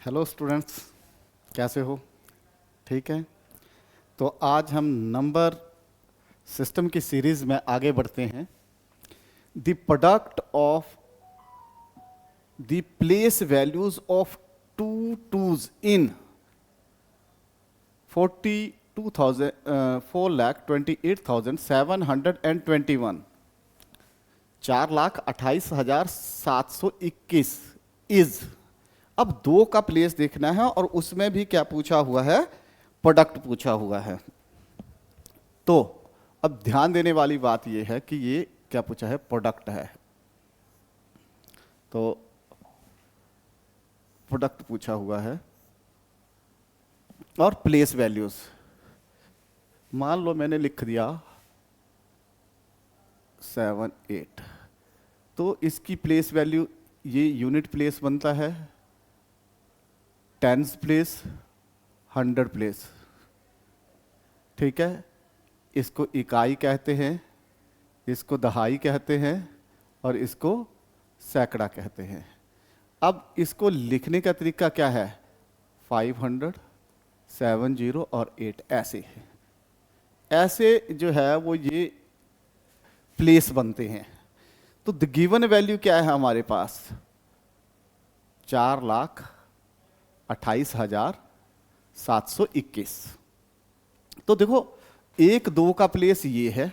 Hello students, कैसे हो? ठीक है। तो आज हम नंबर सिस्टम की सीरीज में आगे बढ़ते हैं। The product of the place values of to twos in 4,28,721, 4,28,721 is. अब दो का प्लेस देखना है और उसमें भी क्या पूछा हुआ है? प्रोडक्ट पूछा हुआ है। तो अब ध्यान देने वाली बात यह है कि ये क्या पूछा है? प्रोडक्ट है। तो प्रोडक्ट पूछा हुआ है और प्लेस वैल्यूज। मान लो मैंने लिख दिया 7 8, तो इसकी प्लेस वैल्यू, ये यूनिट प्लेस बनता है, टेंस प्लेस, 100 प्लेस। ठीक है। इसको इकाई कहते हैं, इसको दहाई कहते हैं और इसको सैकड़ा कहते हैं। अब इसको लिखने का तरीका क्या है? 500, 70 और 8 ऐसे जो है वो ये प्लेस बनते हैं। तो द गिवन वैल्यू क्या है हमारे पास? 4,28,721। तो देखो, एक दो का प्लेस ये है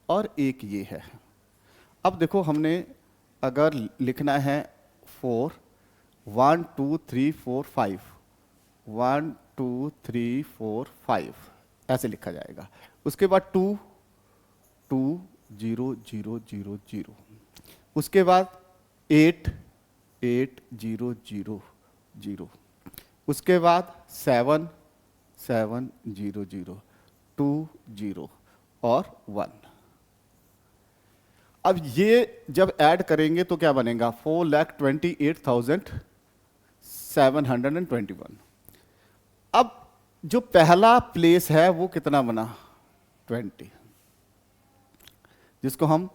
और एक ये है। अब देखो, हमने अगर लिखना है 4, 1 2 3 4 5, 1 2 3 4 5 ऐसे लिखा जाएगा। उसके बाद 2 2 0 0 0 0, उसके बाद 8 8 0 0 0, उसके बाद 7 7 0 0 2 0 और 1। अब ये जब ऐड करेंगे तो क्या बनेगा? 4,28,721। अब जो पहला प्लेस है वो कितना बना? 20, जिसको हम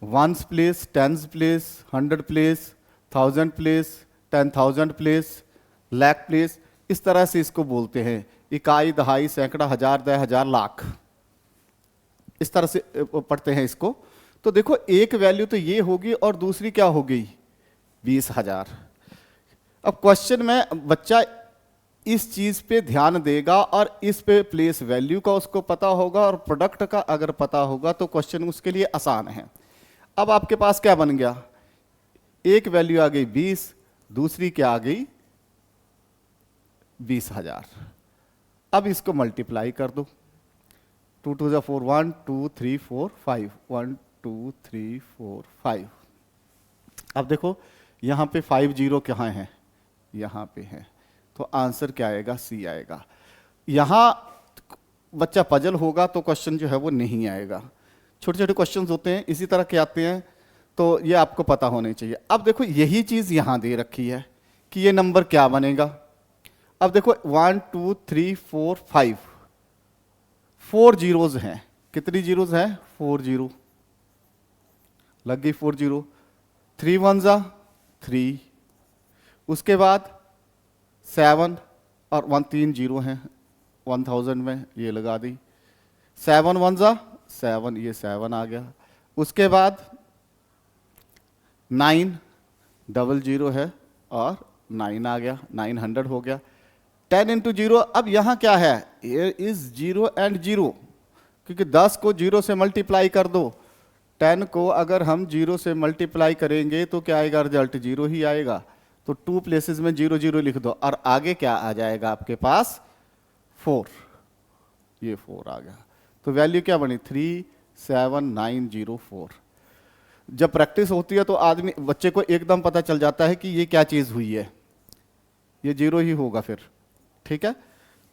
ones place, tens place, 100 place, 1000 place, 10,000 place, lakh place, इस तरह से इसको बोलते हैं। इकाई, दहाई, सैकड़ा, हजार, 10,000, लाख, इस तरह से पढ़ते हैं इसको। तो देखो, एक वैल्यू तो ये होगी और दूसरी क्या हो गई? 20,000। अब क्वेश्चन में बच्चा इस चीज पे ध्यान देगा और इस पे प्लेस वैल्यू का उसको पता होगा और प्रोडक्ट का अगर पता होगा तो क्वेश्चन उसके लिए आसान है। अब आपके पास क्या बन गया? एक वैल्यू आ गई 20, दूसरी क्या आ गई? 20,000। अब इसको मल्टीप्लाई कर दो। 2 2 जा 4, 1 2 3 4 5, 1 2 3 4 5। अब देखो, यहां पे 5 जीरो कहाँ है? यहां पे है। तो आंसर क्या आएगा? सी आएगा। यहां बच्चा पजल होगा तो क्वेश्चन जो है वो नहीं आएगा। छोटे छोटे क्वेश्चंस होते हैं, इसी तरह के आते हैं, तो ये आपको पता होने चाहिए। अब देखो, यही चीज यहां दे रखी है कि ये नंबर क्या बनेगा। अब देखो, 1 2 3 4 5, 4 जीरोज हैं। कितनी जीरोज हैं? 4 जीरो। लग गई 4 जीरो। 3 1 जा 3, उसके बाद 7 और 1 3 जीरो हैं 1000 में, ये लगा दी। 7 1 जा 7, ये 7 आ गया। उसके बाद 9 डबल जीरो है और 9 आ गया, 900 हो गया। 10 इंटू जीरो। अब यहां क्या है? इज जीरो एंड जीरो, क्योंकि 10 को जीरो से मल्टीप्लाई कर दो। 10 को अगर हम जीरो से मल्टीप्लाई करेंगे तो क्या आएगा? रिजल्ट जीरो ही आएगा। तो 2 प्लेसेस में 0 0 लिख दो और आगे क्या आ जाएगा आपके पास? 4। ये 4 आ गया। तो वैल्यू क्या बनी? 37904। जब प्रैक्टिस होती है तो आदमी, बच्चे को एकदम पता चल जाता है कि ये क्या चीज हुई है, ये जीरो ही होगा फिर। ठीक है।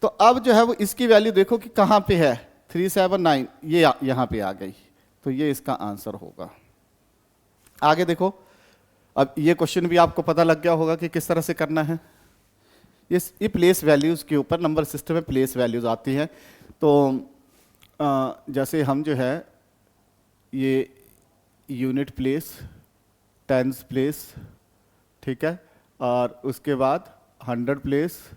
तो अब जो है वो इसकी वैल्यू देखो कि कहां पे है? 379, ये यहां पे आ गई, तो ये इसका आंसर होगा। आगे देखो, अब ये क्वेश्चन भी आपको पता लग गया होगा कि किस तरह से करना है। ये प्लेस वैल्यूज के ऊपर, नंबर सिस्टम में प्लेस वैल्यूज आती हैं। तो जैसे हम जो है ये यूनिट प्लेस, टेंस प्लेस, ठीक है, और उसके बाद 100 प्लेस,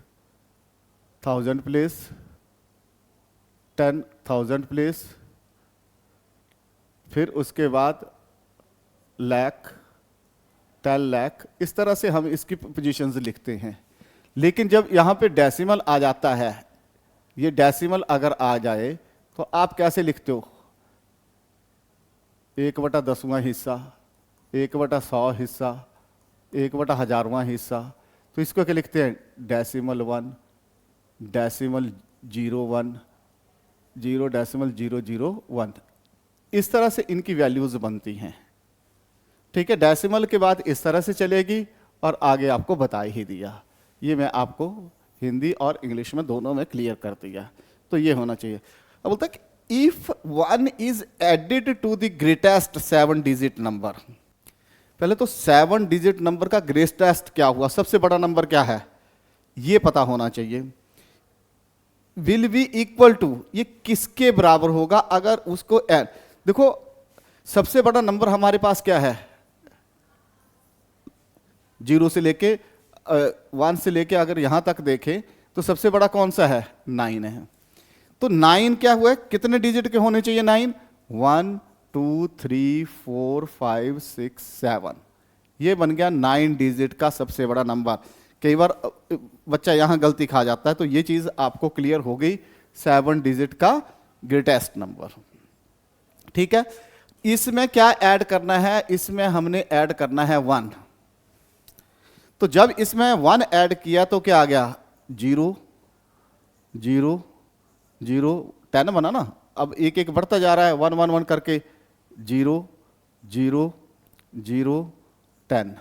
1000 प्लेस, 10,000 प्लेस, फिर उसके बाद लाख, 10 लाख, इस तरह से हम इसकी पोजीशंस लिखते हैं। लेकिन जब यहाँ पे डेसिमल आ जाता है, ये डेसिमल अगर आ जाए तो आप कैसे लिखते हो? 1/10वां हिस्सा, 1/100 हिस्सा, 1/1000वां हिस्सा। तो इसको क्या लिखते हैं? Decimal 1, decimal 01, 0.001। इस तरह से इनकी वैल्यूज बनती हैं। ठीक है, डेसिमल के बाद इस तरह से चलेगी और आगे आपको बता ही दिया। ये मैं आपको हिंदी और इंग्लिश में दोनों में क्लियर कर दिया। तो ये होना चाहिए। अब बोलता है if 1 is added to the greatest 7 digit number. पहले तो 7 डिजिट नंबर का ग्रेटेस्ट क्या हुआ, सबसे बड़ा नंबर क्या है, ये पता होना चाहिए। विल बी इक्वल टू, ये किसके बराबर होगा अगर उसको ऐड। देखो सबसे बड़ा नंबर हमारे पास क्या है, 0 से लेके 1 से लेके अगर यहां तक देखें तो सबसे बड़ा कौन सा है, 9 है। तो 9 क्या हुआ है, कितने डिजिट के होने चाहिए 9? 1 2 3 4 5 6 7। ये बन गया 9 डिजिट का सबसे बड़ा नंबर। कई बार बच्चा यहां गलती खा जाता है, तो ये चीज आपको क्लियर हो गई, 7 डिजिट का ग्रेटेस्ट नंबर। ठीक है, इसमें क्या ऐड करना है, इसमें हमने ऐड करना है 1। तो जब इसमें 1 ऐड किया तो क्या आ गया, 0 0 0, 10 बना ना। अब एक एक बढ़ता जा रहा है 1 1 1 करके, 0 0 0 10।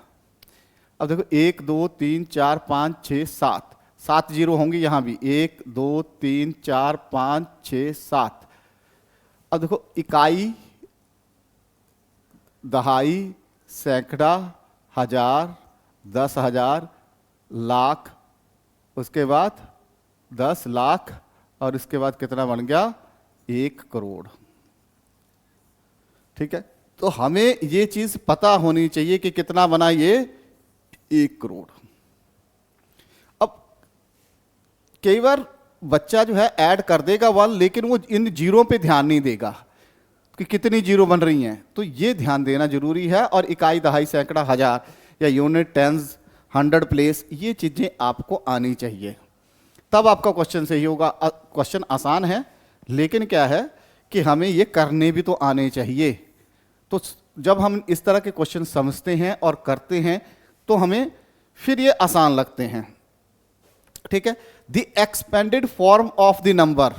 अब देखो 1 2 3 4 5 6 7, 7 जीरो होंगे यहां भी, 1 2 3 4 5 6 7। अब देखो इकाई, दहाई, सैकड़ा, हजार, 10,000, लाख, उसके बाद 10 लाख, और इसके बाद कितना बन गया, 1 करोड़। ठीक है, तो हमें ये चीज पता होनी चाहिए कि कितना बना ये, 1 करोड़। अब कई बार बच्चा जो है ऐड कर देगा 1, लेकिन वो इन जीरो पे ध्यान नहीं देगा कि कितनी जीरो बन रही हैं। तो ये ध्यान देना जरूरी है। और इकाई, दहाई, सैकड़ा, हजार या यूनिट, टेंस, 100 प्लेस, ये चीजें आपको आनी चाहिए, तब आपका क्वेश्चन सही होगा। क्वेश्चन आसान है, लेकिन क्या है कि हमें ये करने भी तो आने चाहिए। तो जब हम इस तरह के क्वेश्चन समझते हैं और करते हैं तो हमें फिर ये आसान लगते हैं। ठीक है, the expanded form of the number.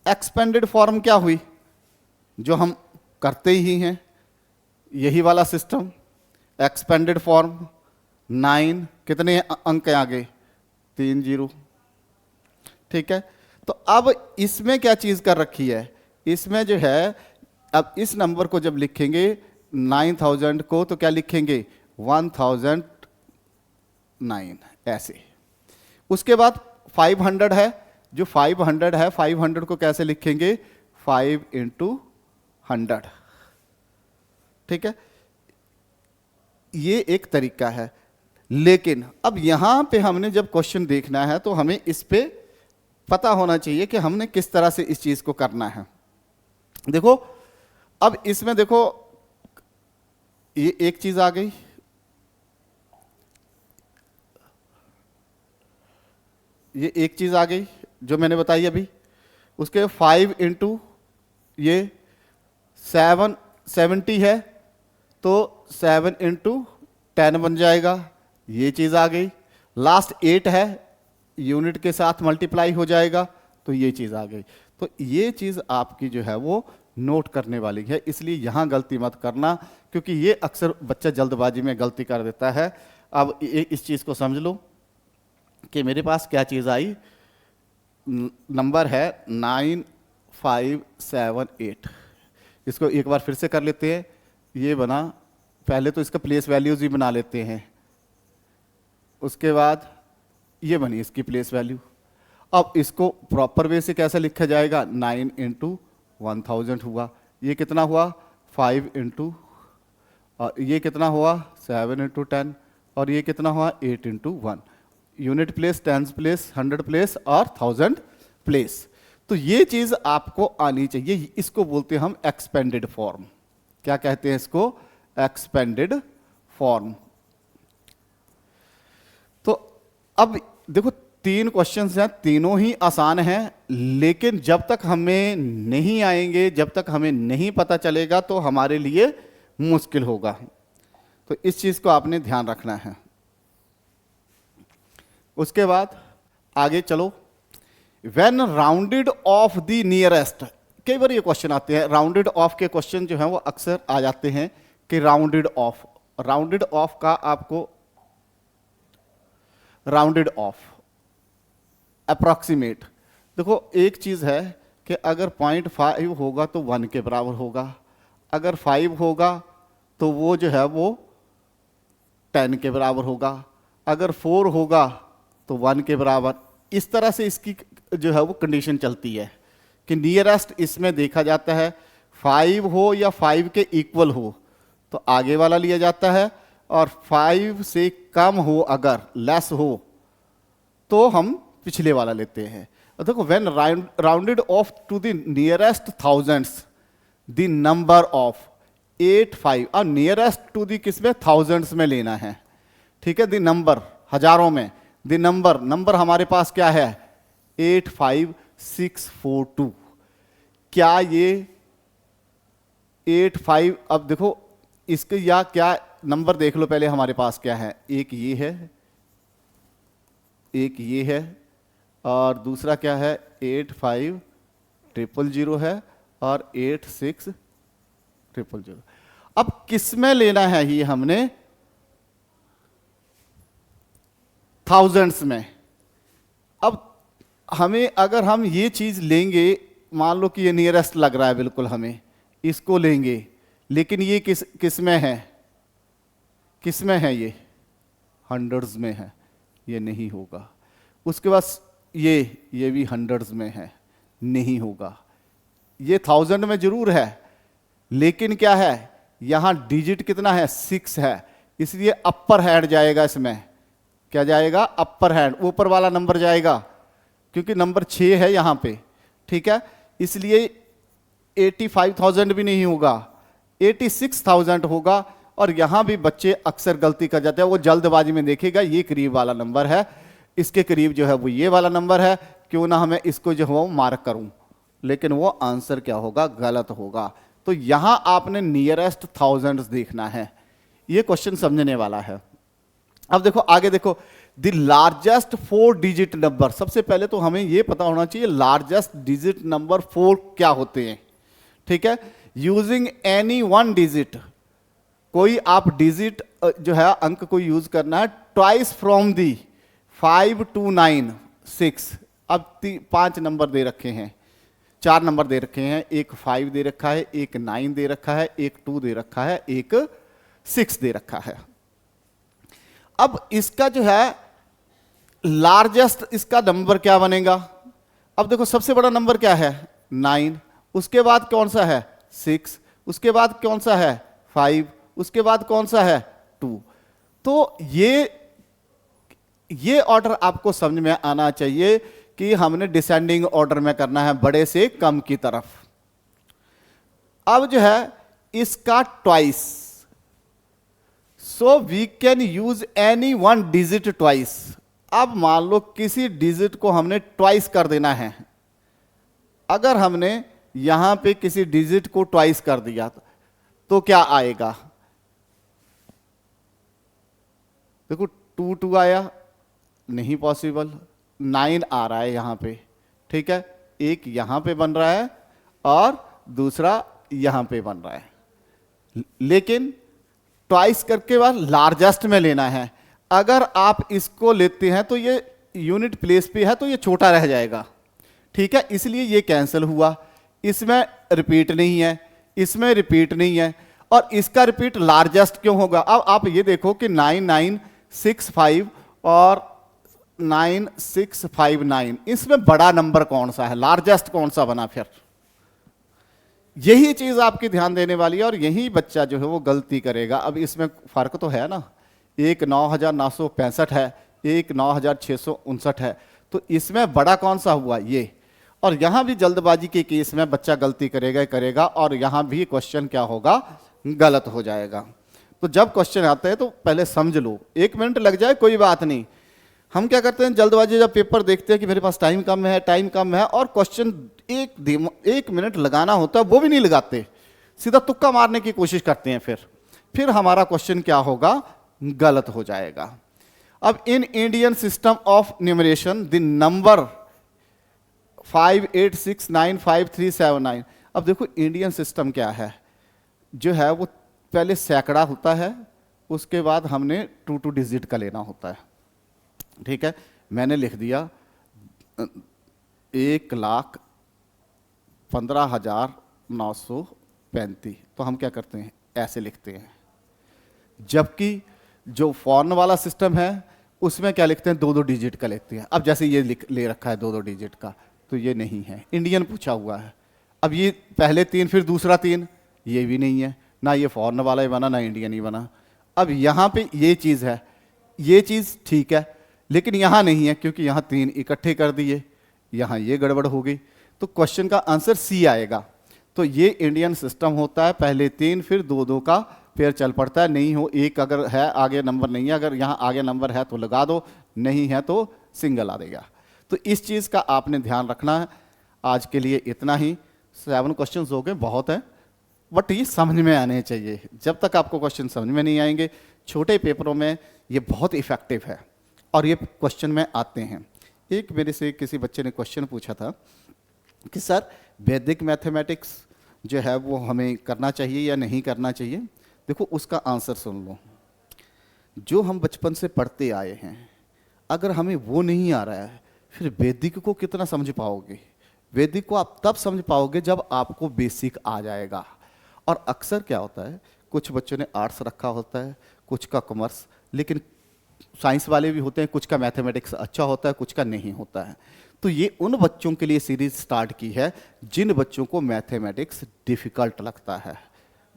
Expanded form क्या हुई, जो हम करते ही हैं, यही वाला सिस्टम। एक्सपेंडेड फॉर्म 9, कितने अंक हैं आगे, 3 जीरो। ठीक है, तो अब इसमें क्या चीज कर रखी है, इसमें जो है, अब इस नंबर को जब लिखेंगे 9000 को, तो क्या लिखेंगे, 1009 ऐसे। उसके बाद 500 है, जो 500 है, 500 को कैसे लिखेंगे, 5 × 100। ठीक है, ये एक तरीका है। लेकिन अब यहां पे हमने जब क्वेश्चन देखना है तो हमें इस पे पता होना चाहिए कि हमने किस तरह से इस चीज को करना है। देखो अब इसमें देखो, ये एक चीज आ गई, ये एक चीज आ गई जो मैंने बताई अभी। उसके 5 × ये 70 है, तो 7 × 10 बन जाएगा, ये चीज आ गई। लास्ट 8 है, यूनिट के साथ मल्टीप्लाई हो जाएगा, तो ये चीज आ गई। तो ये चीज आपकी जो है वो नोट करने वाली है, इसलिए यहां गलती मत करना, क्योंकि ये अक्सर बच्चा जल्दबाजी में गलती कर देता है। अब इस चीज को समझ लो कि मेरे पास क्या चीज आई, नंबर है 9578। इसको एक बार फिर से कर लेते हैं। ये बना, पहले तो इसका प्लेस वैल्यूज भी बना लेते हैं, उसके बाद ये बनी इसकी प्लेस वैल्यू। अब इसको प्रॉपर वे से कैसे लिखा जाएगा, 9 × 1000 हुआ, ये कितना हुआ, 5 × और ये कितना हुआ, 7 × 10, और ये कितना हुआ, 8 × 1। Unit place, tens place, 100 place और 1000 प्लेस। तो ये चीज आपको आनी चाहिए। इसको बोलते हैं हम एक्सपेंडेड फॉर्म। क्या कहते हैं इसको? Expanded form. तो अब देखो 3 क्वेश्चंस हैं, तीनों ही आसान हैं, लेकिन जब तक हमें नहीं आएंगे, जब तक हमें नहीं पता चलेगा तो हमारे लिए मुश्किल होगा। तो इस चीज को आपने ध्यान रखना है। उसके बाद आगे चलो। When rounded of the nearest, कई बार ये क्वेश्चन आते हैं, राउंडेड ऑफ के क्वेश्चन जो हैं वो अक्सर आ जाते हैं कि राउंडेड ऑफ, राउंडेड ऑफ का आपको राउंडेड ऑफ अप्रॉक्सीमेट। देखो एक चीज है कि अगर 0.5 होगा तो 1 के बराबर होगा, अगर 5 होगा तो वो जो है वो 10 के बराबर होगा, अगर 4 होगा तो 1 के बराबर। इस तरह से इसकी जो है वो कंडीशन चलती है कि नियरेस्ट इसमें देखा जाता है 5 हो या 5 के इक्वल हो तो आगे वाला लिया जाता है, और 5 से कम हो, अगर लेस हो तो हम पिछले वाला लेते हैं। देखो when rounded off to the nearest thousands the number of 8, 5, और नियरेस्ट टू द किसमें? थाउजेंड्स में लेना है, ठीक है। द नंबर हजारों में, द नंबर हमारे पास क्या है? 85642। क्या ये 85? अब देखो इसके या क्या नंबर देख लो पहले हमारे पास क्या है। एक ये है, एक ये है, और दूसरा क्या है? 85000 है, और 86000। अब किस में लेना है ये हमने? थाउजेंड्स में। अब हमें अगर हम ये चीज लेंगे, मान लो कि ये नियरेस्ट लग रहा है बिल्कुल, हमें इसको लेंगे, लेकिन ये किस में है? किस में है? ये हंड्रेड्स में है, ये नहीं होगा। उसके बाद ये भी हंड्रेड्स में है, नहीं होगा। ये 1000 में जरूर है, लेकिन क्या है? यहां डिजिट कितना है? 6 है, इसलिए अपर हैंड जाएगा इसमें। क्या जाएगा? अपर हैंड, ऊपर वाला नंबर जाएगा, क्योंकि नंबर 6 है यहां पे, ठीक है। इसलिए 85,000 भी नहीं होगा, 86,000 होगा। और यहां भी बच्चे अक्सर गलती कर जाते हैं, वो जल्दबाजी में देखेगा ये करीब वाला नंबर है, इसके करीब जो है वो ये वाला नंबर है, क्यों ना हमें इसको जो है वो मार्क करूं, लेकिन वो आंसर क्या होगा? गलत होगा। तो यहां आपने नियरेस्ट थाउजेंड्स देखना है। ये क्वेश्चन समझने वाला है। अब देखो आगे देखो, द लार्जेस्ट 4 डिजिट नंबर। सबसे पहले तो हमें यह पता होना चाहिए लार्जेस्ट डिजिट नंबर 4 क्या होते हैं, ठीक है। यूजिंग एनी 1 डिजिट, कोई आप डिजिट जो है अंक को यूज करना है ट्वाइस फ्रॉम दी 5 to 9, 6। अब 5 नंबर दे रखे हैं, 4 नंबर दे रखे हैं, एक 5 दे रखा है, एक 9 दे रखा है, एक 2 दे रखा है, एक 6 दे रखा है। अब इसका जो है लार्जेस्ट इसका नंबर क्या बनेगा? अब देखो सबसे बड़ा नंबर क्या है? 9, उसके बाद कौन सा है? 6, उसके बाद कौन सा है? 5, उसके बाद कौन सा है? 2। तो ये ऑर्डर आपको समझ में आना चाहिए कि हमने डिसेंडिंग ऑर्डर में करना है, बड़े से कम की तरफ। अब जो है इसका twice, so we can use any 1 digit twice. अब मान लो किसी डिजिट को हमने ट्वाइस कर देना है, अगर हमने यहां पे किसी डिजिट को ट्वाइस कर दिया तो क्या आएगा? देखो 2 2 आया, नहीं पॉसिबल। 9 आ रहा है यहां पे, ठीक है। एक यहां पे बन रहा है और दूसरा यहां पे बन रहा है, लेकिन ट्वाइस करके बाद लार्जेस्ट में लेना है। अगर आप इसको लेते हैं तो ये यूनिट प्लेस पे है तो ये छोटा रह जाएगा, ठीक है, इसलिए ये कैंसिल हुआ। इसमें रिपीट नहीं है, इसमें रिपीट नहीं है, और इसका रिपीट लार्जेस्ट क्यों होगा? अब आप ये देखो कि 9965 और 9659, इसमें बड़ा नंबर कौन सा है? लार्जेस्ट कौन सा बना? फिर यही चीज आपकी ध्यान देने वाली है, और यही बच्चा जो है वो गलती करेगा। अब इसमें फर्क तो है ना, एक 9965 है, एक 9659 है, तो इसमें बड़ा कौन सा हुआ ये। और यहां भी जल्दबाजी के केस में बच्चा गलती करेगा ही करेगा, और यहां भी क्वेश्चन क्या होगा, गलत हो जाएगा। तो जब क्वेश्चन आता है तो पहले समझ लो, 1 मिनट लग जाए कोई बात नहीं। हम क्या करते हैं जल्दबाजी, जब पेपर देखते हैं कि मेरे पास टाइम कम है, टाइम कम है, और क्वेश्चन 1 मिनट लगाना होता है वो भी नहीं लगाते, सीधा तुक्का मारने की कोशिश करते हैं, फिर हमारा क्वेश्चन क्या होगा, गलत हो जाएगा। अब in Indian system of numeration the number 58695379, अब देखो इंडियन सिस्टम क्या है, जो है वो पहले सैकड़ा होता है, उसके बाद हमने 2 डिजिट का लेना होता है। ठीक है, मैंने लिख दिया 1,15,935, तो हम क्या करते हैं ऐसे लिखते हैं। जबकि जो फॉरेन वाला सिस्टम है उसमें क्या लिखते हैं, 2 डिजिट का लिखते हैं। अब जैसे ये ले रखा है 2 डिजिट का, तो ये नहीं है, इंडियन पूछा हुआ है। अब ये पहले 3 फिर दूसरा 3, ये भी नहीं है, ना ये फॉरेन वाला ही बना ना इंडियन ही बना। अब यहाँ पे ये चीज़ है, ये चीज़ ठीक है, लेकिन यहाँ नहीं है, क्योंकि यहाँ 3 इकट्ठे कर दिए, यहाँ ये गड़बड़ हो गई, तो क्वेश्चन का आंसर सी आएगा। तो ये इंडियन सिस्टम होता है, पहले 3 फिर 2 का पेयर चल पड़ता है। नहीं हो, एक अगर है आगे नंबर नहीं है, अगर यहाँ आगे नंबर है तो लगा दो, नहीं है तो सिंगल आ देगा। तो इस चीज़ का आपने ध्यान रखना है। आज के लिए इतना ही, 7 क्वेश्चंस हो गए, बहुत है, बट ये समझ में आने चाहिए। जब तक आपको क्वेश्चन समझ में नहीं आएंगे, छोटे पेपरों में ये बहुत इफेक्टिव है और ये क्वेश्चन में आते हैं। एक मेरे से किसी बच्चे ने क्वेश्चन पूछा था कि सर वैदिक मैथमेटिक्स जो है वो हमें करना चाहिए या नहीं करना चाहिए। देखो उसका आंसर सुन लो, जो हम बचपन से पढ़ते आए हैं, अगर हमें वो नहीं आ रहा है, फिर वैदिक को कितना समझ पाओगे। वैदिक को आप तब समझ पाओगे जब आपको बेसिक आ जाएगा। और अक्सर क्या होता है, कुछ बच्चों ने आर्ट्स रखा होता है, कुछ का कॉमर्स, लेकिन साइंस वाले भी होते हैं, कुछ का मैथमेटिक्स अच्छा होता है, कुछ का नहीं होता है। तो ये उन बच्चों के लिए सीरीज स्टार्ट की है जिन बच्चों को मैथमेटिक्स डिफिकल्ट लगता है,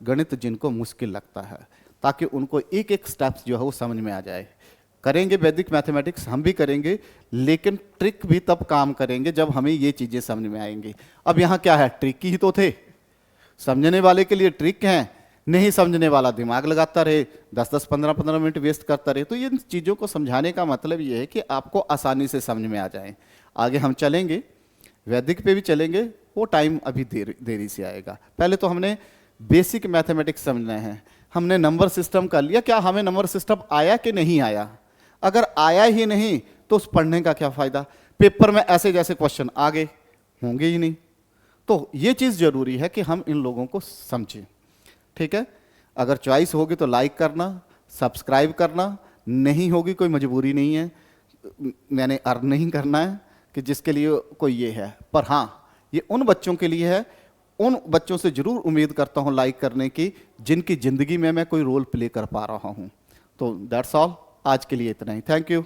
गणित जिनको मुश्किल लगता है, ताकि उनको एक एक स्टेप्स जो है वो समझ में आ जाए। करेंगे वैदिक मैथमेटिक्स, हम भी करेंगे, लेकिन ट्रिक भी तब काम करेंगे जब हमें ये चीज़ें समझ में आएंगी। अब यहाँ क्या है, ट्रिक ही तो थे, समझने वाले के लिए ट्रिक हैं, नहीं समझने वाला दिमाग लगाता रहे, 10-10, 15-15 मिनट वेस्ट करता रहे। तो ये चीज़ों को समझाने का मतलब ये है कि आपको आसानी से समझ में आ जाए। आगे हम चलेंगे, वैदिक पे भी चलेंगे, वो टाइम अभी देरी से आएगा। पहले तो हमने बेसिक मैथमेटिक्स समझना है। हमने नंबर सिस्टम कर लिया, क्या हमें नंबर सिस्टम आया कि नहीं आया? अगर आया ही नहीं तो उस पढ़ने का क्या फ़ायदा। पेपर में ऐसे जैसे क्वेश्चन आगे होंगे ही नहीं। तो ये चीज़ ज़रूरी है कि हम इन लोगों को समझें। ठीक है, अगर चॉइस होगी तो लाइक करना, सब्सक्राइब करना, नहीं होगी कोई मजबूरी नहीं है, मैंने अर्न नहीं करना है कि जिसके लिए कोई ये है। पर हाँ, ये उन बच्चों के लिए है, उन बच्चों से जरूर उम्मीद करता हूँ लाइक करने की जिनकी ज़िंदगी में मैं कोई रोल प्ले कर पा रहा हूँ। तो दैट्स ऑल, आज के लिए इतना ही। Thank you.